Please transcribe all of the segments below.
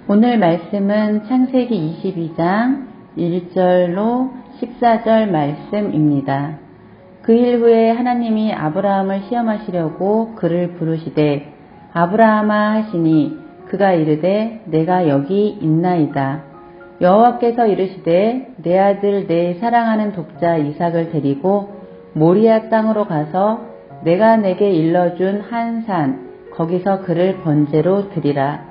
오늘 말씀은 창세기 22장 1절로 14절 말씀입니다. 그 일 후에 하나님이 아브라함을 시험하시려고 그를 부르시되 아브라함아 하시니 그가 이르되 내가 여기 있나이다. 여호와께서 이르시되 내 아들 내 사랑하는 독자 이삭을 데리고 모리아 땅으로 가서 내가 내게 일러준 한 산 거기서 그를 번제로 드리라.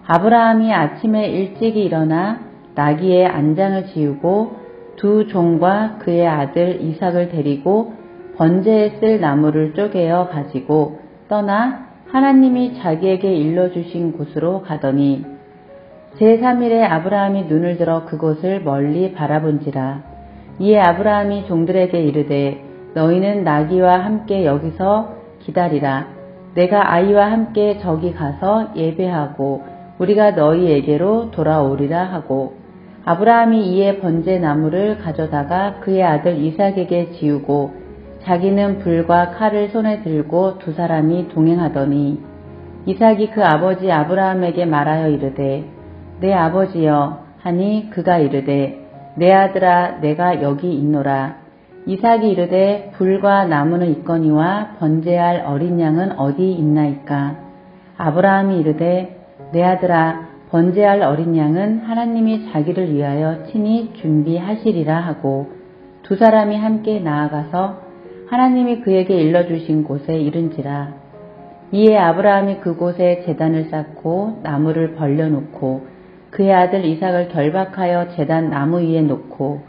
아브라함이 아침에 일찍이 일어나 나귀의 안장을 지우고 두 종과 그의 아들 이삭을 데리고 번제에 쓸 나무를 쪼개어 가지고 떠나 하나님이 자기에게 일러주신 곳으로 가더니 제3일에 아브라함이 눈을 들어 그곳을 멀리 바라본지라. 이에 아브라함이 종들에게 이르되 너희는 나귀와 함께 여기서 기다리라. 내가 아이와 함께 저기 가서 예배하고 우리가 너희에게로 돌아오리라 하고 아브라함이 이에 번제 나무를 가져다가 그의 아들 이삭에게 지우고 자기는 불과 칼을 손에 들고 두 사람이 동행하더니 이삭이 그 아버지 아브라함에게 말하여 이르되 내 아버지여 하니 그가 이르되 내 아들아 내가 여기 있노라. 이삭이 이르되 불과 나무는 있거니와 번제할 어린 양은 어디 있나이까. 아브라함이 이르되 내 아들아 번제할 어린 양은 하나님이 자기를 위하여 친히 준비하시리라 하고 두 사람이 함께 나아가서 하나님이 그에게 일러주신 곳에 이른지라. 이에 아브라함이 그곳에 제단을 쌓고 나무를 벌려놓고 그의 아들 이삭을 결박하여 제단 나무 위에 놓고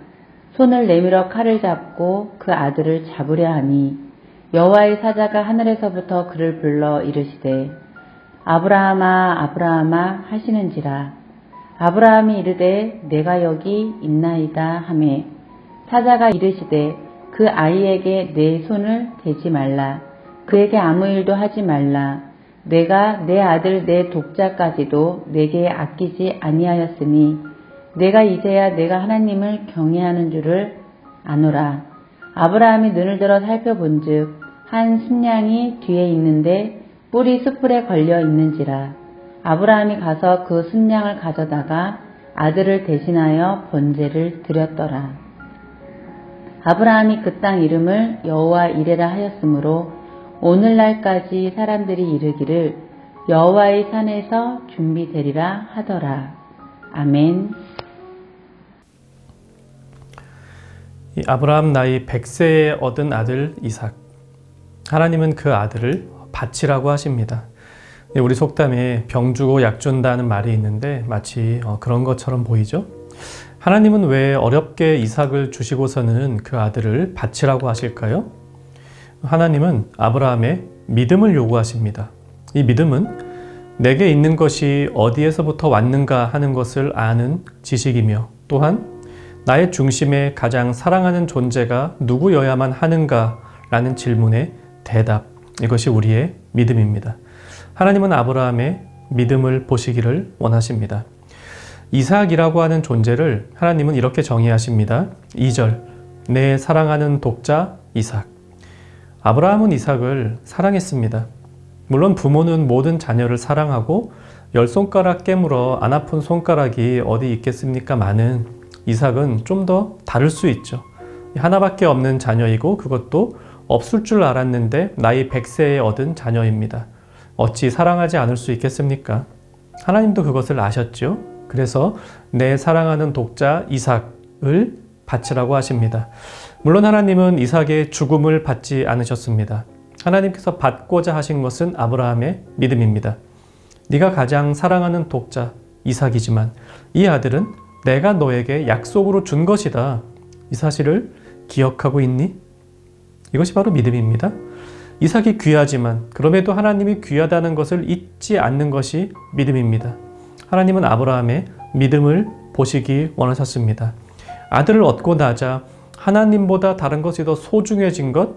손을 내밀어 칼을 잡고 그 아들을 잡으려 하니 여호와의 사자가 하늘에서부터 그를 불러 이르시되 아브라함아 아브라함아 하시는지라. 아브라함이 이르되 내가 여기 있나이다 하매 사자가 이르시되 그 아이에게 내 손을 대지 말라. 그에게 아무 일도 하지 말라. 내가 내 아들 내 독자까지도 내게 아끼지 아니하였으니 내가 이제야 내가 하나님을 경외하는 줄을 아노라. 아브라함이 눈을 들어 살펴본즉 한 순양이 뒤에 있는데 뿔이 숯불에 걸려 있는지라. 아브라함이 가서 그 순양을 가져다가 아들을 대신하여 번제를 드렸더라. 아브라함이 그 땅 이름을 여호와 이레라 하였으므로 오늘날까지 사람들이 이르기를 여호와의 산에서 준비되리라 하더라. 아멘. 이 아브라함 나이 100세에 얻은 아들 이삭. 하나님은 그 아들을 바치라고 하십니다. 우리 속담에 병 주고 약 준다는 말이 있는데 마치 그런 것처럼 보이죠? 하나님은 왜 어렵게 이삭을 주시고서는 그 아들을 바치라고 하실까요? 하나님은 아브라함의 믿음을 요구하십니다. 이 믿음은 내게 있는 것이 어디에서부터 왔는가 하는 것을 아는 지식이며 또한 나의 중심에 가장 사랑하는 존재가 누구여야만 하는가 라는 질문의 대답, 이것이 우리의 믿음입니다. 하나님은 아브라함의 믿음을 보시기를 원하십니다. 이삭이라고 하는 존재를 하나님은 이렇게 정의하십니다. 2절, 내 사랑하는 독자 이삭. 아브라함은 이삭을 사랑했습니다. 물론 부모는 모든 자녀를 사랑하고 10손가락 깨물어 안 아픈 손가락이 어디 있겠습니까? 많은 이삭은 좀 더 다를 수 있죠. 하나밖에 없는 자녀이고 그것도 없을 줄 알았는데 나이 100세에 얻은 자녀입니다. 어찌 사랑하지 않을 수 있겠습니까? 하나님도 그것을 아셨죠. 그래서 내 사랑하는 독자 이삭을 바치라고 하십니다. 물론 하나님은 이삭의 죽음을 받지 않으셨습니다. 하나님께서 받고자 하신 것은 아브라함의 믿음입니다. 네가 가장 사랑하는 독자 이삭이지만 이 아들은 내가 너에게 약속으로 준 것이다. 이 사실을 기억하고 있니? 이것이 바로 믿음입니다. 이삭이 귀하지만 그럼에도 하나님이 귀하다는 것을 잊지 않는 것이 믿음입니다. 하나님은 아브라함의 믿음을 보시기 원하셨습니다. 아들을 얻고 나자 하나님보다 다른 것이 더 소중해진 것,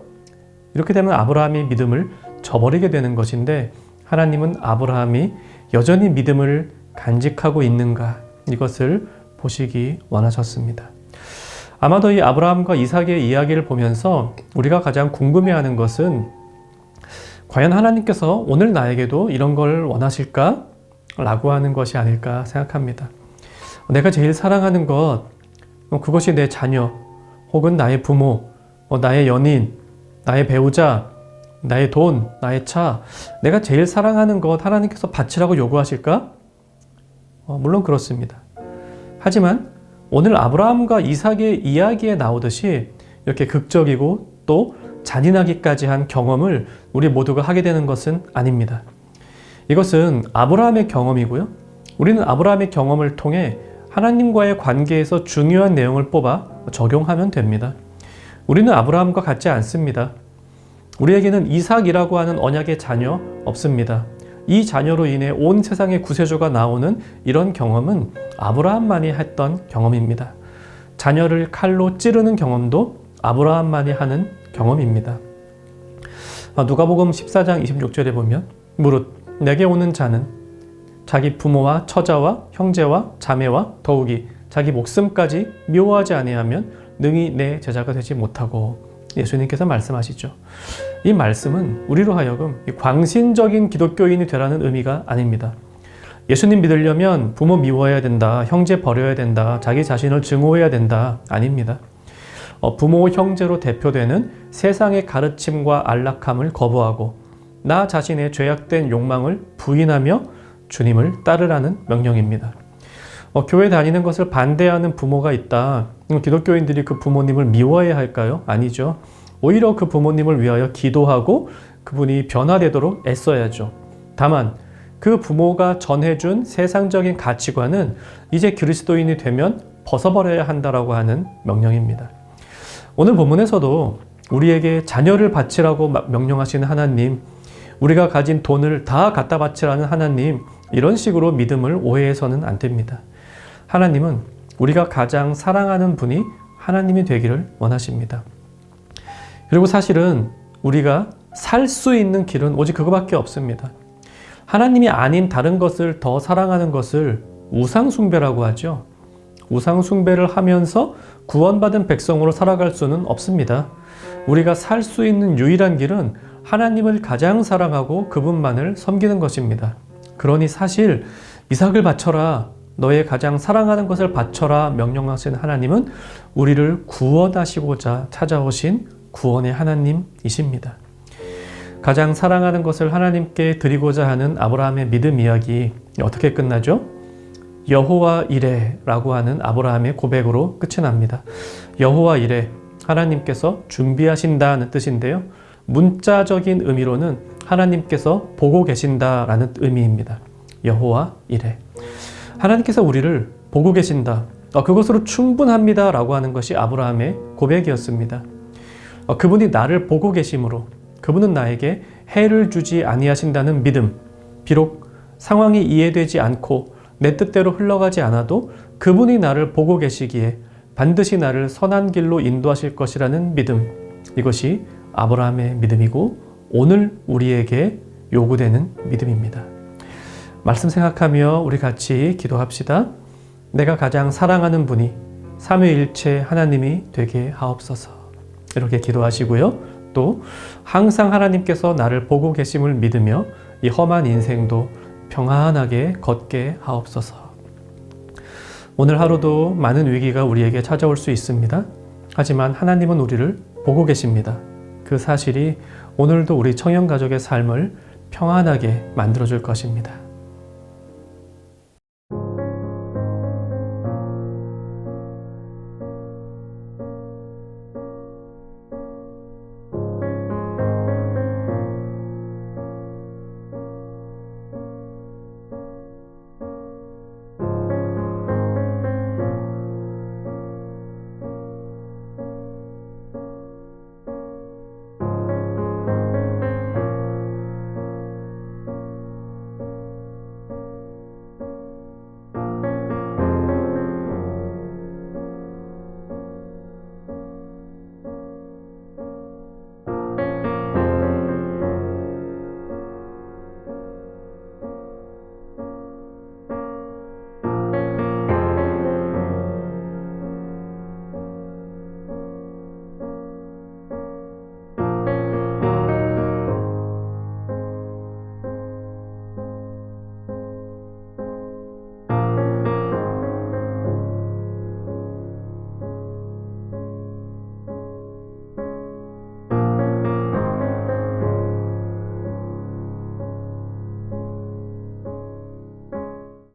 이렇게 되면 아브라함이 믿음을 저버리게 되는 것인데 하나님은 아브라함이 여전히 믿음을 간직하고 있는가, 이것을 보시기 원하셨습니다. 아마도 이 아브라함과 이삭의 이야기를 보면서 우리가 가장 궁금해하는 것은 과연 하나님께서 오늘 나에게도 이런 걸 원하실까? 라고 하는 것이 아닐까 생각합니다. 내가 제일 사랑하는 것, 그것이 내 자녀, 혹은 나의 부모, 나의 연인, 나의 배우자, 나의 돈, 나의 차, 내가 제일 사랑하는 것 하나님께서 바치라고 요구하실까? 물론 그렇습니다. 하지만 오늘 아브라함과 이삭의 이야기에 나오듯이 이렇게 극적이고 또 잔인하기까지 한 경험을 우리 모두가 하게 되는 것은 아닙니다. 이것은 아브라함의 경험이고요. 우리는 아브라함의 경험을 통해 하나님과의 관계에서 중요한 내용을 뽑아 적용하면 됩니다. 우리는 아브라함과 같지 않습니다. 우리에게는 이삭이라고 하는 언약의 자녀 없습니다. 이 자녀로 인해 온 세상의 구세주가 나오는 이런 경험은 아브라함만이 했던 경험입니다. 자녀를 칼로 찌르는 경험도 아브라함만이 하는 경험입니다. 누가복음 14장 26절에 보면 무릇 내게 오는 자는 자기 부모와 처자와 형제와 자매와 더욱이 자기 목숨까지 미워하지 아니하면 능히 내 제자가 되지 못하고, 예수님께서 말씀하시죠. 이 말씀은 우리로 하여금 광신적인 기독교인이 되라는 의미가 아닙니다. 예수님 믿으려면 부모 미워해야 된다, 형제 버려야 된다, 자기 자신을 증오해야 된다, 아닙니다. 부모, 형제로 대표되는 세상의 가르침과 안락함을 거부하고 나 자신의 죄악된 욕망을 부인하며 주님을 따르라는 명령입니다. 교회 다니는 것을 반대하는 부모가 있다. 기독교인들이 그 부모님을 미워해야 할까요? 아니죠. 오히려 그 부모님을 위하여 기도하고 그분이 변화되도록 애써야죠. 다만 그 부모가 전해준 세상적인 가치관은 이제 그리스도인이 되면 벗어버려야 한다라고 하는 명령입니다. 오늘 본문에서도 우리에게 자녀를 바치라고 명령하시는 하나님, 우리가 가진 돈을 다 갖다 바치라는 하나님, 이런 식으로 믿음을 오해해서는 안 됩니다. 하나님은 우리가 가장 사랑하는 분이 하나님이 되기를 원하십니다. 그리고 사실은 우리가 살 수 있는 길은 오직 그거밖에 없습니다. 하나님이 아닌 다른 것을 더 사랑하는 것을 우상숭배라고 하죠. 우상숭배를 하면서 구원받은 백성으로 살아갈 수는 없습니다. 우리가 살 수 있는 유일한 길은 하나님을 가장 사랑하고 그분만을 섬기는 것입니다. 그러니 사실 이삭을 바쳐라, 너의 가장 사랑하는 것을 바쳐라 명령하신 하나님은 우리를 구원하시고자 찾아오신 구원의 하나님이십니다. 가장 사랑하는 것을 하나님께 드리고자 하는 아브라함의 믿음 이야기 어떻게 끝나죠? 여호와 이레 라고 하는 아브라함의 고백으로 끝이 납니다. 여호와 이레, 하나님께서 준비하신다는 뜻인데요. 문자적인 의미로는 하나님께서 보고 계신다라는 의미입니다. 여호와 이레. 하나님께서 우리를 보고 계신다. 그것으로 충분합니다 라고 하는 것이 아브라함의 고백이었습니다. 그분이 나를 보고 계심으로 그분은 나에게 해를 주지 아니하신다는 믿음, 비록 상황이 이해되지 않고 내 뜻대로 흘러가지 않아도 그분이 나를 보고 계시기에 반드시 나를 선한 길로 인도하실 것이라는 믿음, 이것이 아브라함의 믿음이고 오늘 우리에게 요구되는 믿음입니다. 말씀 생각하며 우리 같이 기도합시다. 내가 가장 사랑하는 분이 삼위일체 하나님이 되게 하옵소서. 이렇게 기도하시고요. 또 항상 하나님께서 나를 보고 계심을 믿으며 이 험한 인생도 평안하게 걷게 하옵소서. 오늘 하루도 많은 위기가 우리에게 찾아올 수 있습니다. 하지만 하나님은 우리를 보고 계십니다. 그 사실이 오늘도 우리 청년가족의 삶을 평안하게 만들어줄 것입니다.